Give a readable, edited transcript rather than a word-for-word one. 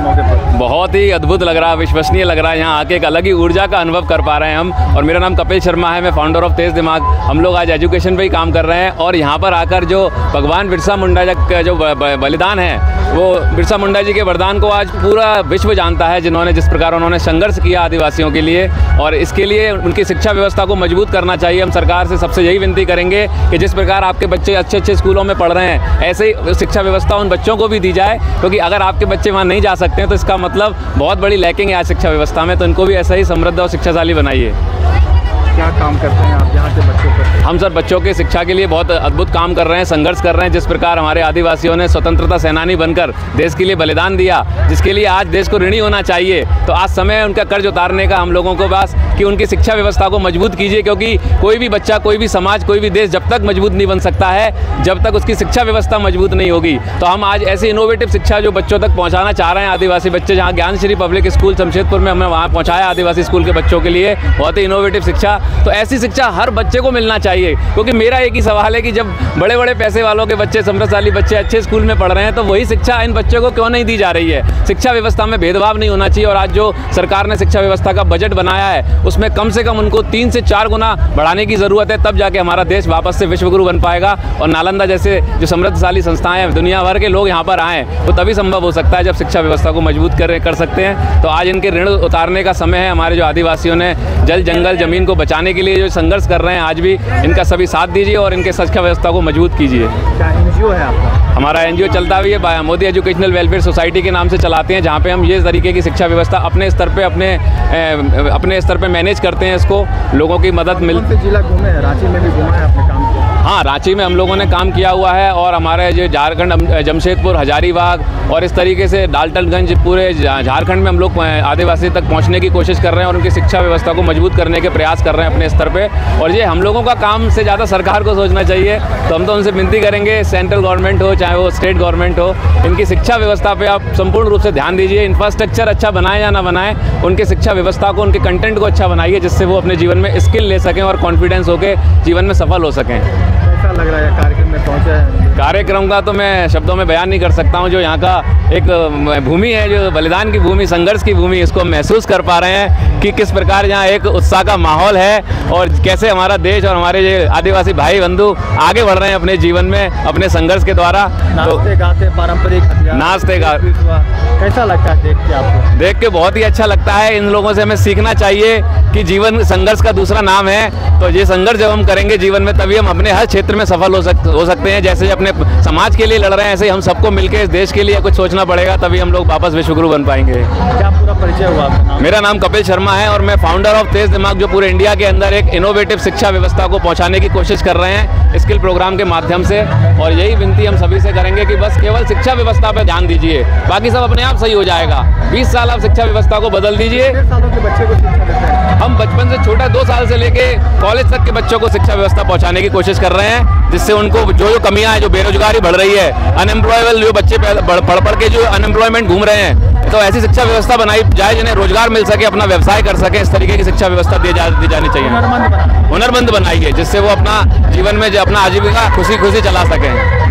मौके पर? बहुत ही अद्भुत लग रहा है, विश्वसनीय लग रहा है। यहाँ आके एक अलग ही ऊर्जा का अनुभव कर पा रहे हैं हम। और मेरा नाम कपिल शर्मा है, मैं फाउंडर ऑफ तेज दिमाग। हम लोग आज एजुकेशन पे ही काम कर रहे हैं और यहाँ पर आकर जो भगवान बिरसा मुंडा का जो बलिदान है, वो बिरसा मुंडा जी के वरदान को आज पूरा विश्व जानता है, जिन्होंने जिस प्रकार उन्होंने संघर्ष किया आदिवासियों के लिए। और इसके लिए उनकी शिक्षा व्यवस्था को मजबूत करना चाहिए। हम सरकार से सबसे यही विनती करेंगे कि जिस प्रकार आपके बच्चे अच्छे अच्छे स्कूलों में पढ़ रहे हैं, ऐसे ही शिक्षा व्यवस्था उन बच्चों को भी दी जाए, क्योंकि अगर आपके बच्चे वहाँ नहीं जा सकते हैं तो इसका मतलब बहुत बड़ी लैकिंग है आज शिक्षा व्यवस्था में। तो इनको भी ऐसा ही समृद्ध और शिक्षाशाली बनाइए। क्या काम करते हैं आप यहाँ के बच्चों पर? हम सर बच्चों की शिक्षा के लिए बहुत अद्भुत काम कर रहे हैं, संघर्ष कर रहे हैं। जिस प्रकार हमारे आदिवासियों ने स्वतंत्रता सेनानी बनकर देश के लिए बलिदान दिया, जिसके लिए आज देश को ऋणी होना चाहिए, तो आज समय है उनका कर्ज उतारने का हम लोगों को बस, कि उनकी शिक्षा व्यवस्था को मजबूत कीजिए। क्योंकि कोई भी बच्चा, कोई भी समाज, कोई भी देश जब तक मजबूत नहीं बन सकता है जब तक उसकी शिक्षा व्यवस्था मजबूत नहीं होगी। तो हम आज ऐसी इनोवेटिव शिक्षा जो बच्चों तक पहुँचाना चाह रहे हैं, आदिवासी बच्चे, जहाँ ज्ञानश्री पब्लिक स्कूल जमशेदपुर में हमने वहाँ पहुँचाया आदिवासी स्कूल के बच्चों के लिए बहुत ही इनोवेटिव शिक्षा। तो ऐसी शिक्षा हर बच्चे को मिलना चाहिए। क्योंकि मेरा एक ही सवाल है कि जब बड़े बड़े पैसे वालों के बच्चे, समृद्धशाली बच्चे अच्छे स्कूल में पढ़ रहे हैं, तो वही शिक्षा इन बच्चों को क्यों नहीं दी जा रही है? शिक्षा व्यवस्था में भेदभाव नहीं होना चाहिए। और आज जो सरकार ने शिक्षा व्यवस्था का बजट बनाया है, उसमें कम से कम उनको 3 से 4 गुना बढ़ाने की ज़रूरत है, तब जाके हमारा देश वापस से विश्वगुरु बन पाएगा। और नालंदा जैसे जो समृद्धशाली संस्थाएं हैं, दुनिया भर के लोग यहाँ पर आएँ, वो तभी संभव हो सकता है जब शिक्षा व्यवस्था को मजबूत कर सकते हैं। तो आज इनके ऋण उतारने का समय है। हमारे जो आदिवासियों ने जल, जंगल, ज़मीन को बचाने के लिए जो संघर्ष कर रहे हैं, आज भी इनका सभी साथ दीजिए और इनके शिक्षा व्यवस्था को मजबूत कीजिए। क्या एनजीओ है आपका? हमारा एनजीओ चलता भी है, मोदी एजुकेशनल वेलफेयर सोसाइटी के नाम से चलाते हैं, जहाँ पे हम ये तरीके की शिक्षा व्यवस्था अपने स्तर पे अपने स्तर पे मैनेज करते हैं। इसको लोगों की मदद मिल। कौन से जिला घूमे हैं? रांची में भी घूमा है, आपने काम किया? हाँ, रांची में हम लोगों ने काम किया हुआ है। और हमारे जो झारखंड, जमशेदपुर, हजारीबाग और इस तरीके से डाल्टनगंज, पूरे झारखंड में हम लोग आदिवासी तक पहुँचने की कोशिश कर रहे हैं और उनकी शिक्षा व्यवस्था को मजबूत करने के प्रयास कर रहे हैं अपने स्तर पे। और ये हम लोगों का काम से ज़्यादा सरकार को सोचना चाहिए। तो हम तो उनसे विनती करेंगे, सेंट्रल गवर्नमेंट हो चाहे वो स्टेट गवर्नमेंट हो, इनकी शिक्षा व्यवस्था पे आप संपूर्ण रूप से ध्यान दीजिए। इंफ्रास्ट्रक्चर अच्छा बनाए या ना बनाए, उनकी शिक्षा व्यवस्था को, उनके कंटेंट को अच्छा बनाइए, जिससे वो अपने जीवन में स्किल ले सकें और कॉन्फिडेंस होकर जीवन में सफल हो सकें। कैसा लग रहा है कार्यक्रम में पहुँचे हैं? कार्यक्रम का तो मैं शब्दों में बयान नहीं कर सकता हूँ। जो यहाँ का एक भूमि है, जो बलिदान की भूमि, संघर्ष की भूमि, इसको महसूस कर पा रहे हैं कि किस प्रकार यहाँ एक उत्साह का माहौल है और कैसे हमारा देश और हमारे जो आदिवासी भाई बंधु आगे बढ़ रहे हैं अपने जीवन में, अपने संघर्ष के द्वारा। नाचते गाते पारंपरिक नाचते गाते कैसा लगता है देख के आपको? देख के बहुत ही अच्छा लगता है। इन लोगों से हमें सीखना चाहिए कि जीवन संघर्ष का दूसरा नाम है। तो ये संघर्ष जब हम करेंगे जीवन में, तभी हम अपने हर क्षेत्र में सफल हो सकते हैं। जैसे अपने समाज के लिए लड़ रहे हैं, ऐसे ही हम सबको मिलकर इस देश के लिए कुछ सोचना पड़ेगा, तभी हम लोग वापस विश्वगुरु बन पाएंगे। क्या पूरा परिचय हुआ आपका? मेरा नाम कपिल शर्मा है और मैं फाउंडर ऑफ तेज दिमाग, जो पूरे इंडिया के अंदर एक इनोवेटिव शिक्षा व्यवस्था को पहुंचाने की कोशिश कर रहे हैं स्किल प्रोग्राम के माध्यम से। और यही विनती हम सभी से करेंगे कि बस केवल शिक्षा व्यवस्था पर ध्यान दीजिए, बाकी सब अपने आप सही हो जाएगा। 20 साल आप शिक्षा व्यवस्था को बदल दीजिए। सालों के बच्चे को शिक्षा देते हैं? हम बचपन से छोटा 2 साल से लेके कॉलेज तक के बच्चों को शिक्षा व्यवस्था पहुंचाने की कोशिश कर रहे हैं, जिससे उनको जो कमियां हैं, जो बेरोजगारी बढ़ रही है, अनएम्प्लॉयबल जो बच्चे पढ़ के जो अनएम्प्लॉयमेंट घूम रहे हैं, तो ऐसी शिक्षा व्यवस्था बनाई जाए जिन्हें रोजगार मिल सके, अपना व्यवसाय कर सके। इस तरीके की शिक्षा व्यवस्था दी जानी चाहिए। हुनरमंद बनाइए, जिससे वो अपना जीवन में जो अपना आजीविका खुशी खुशी चला सकें।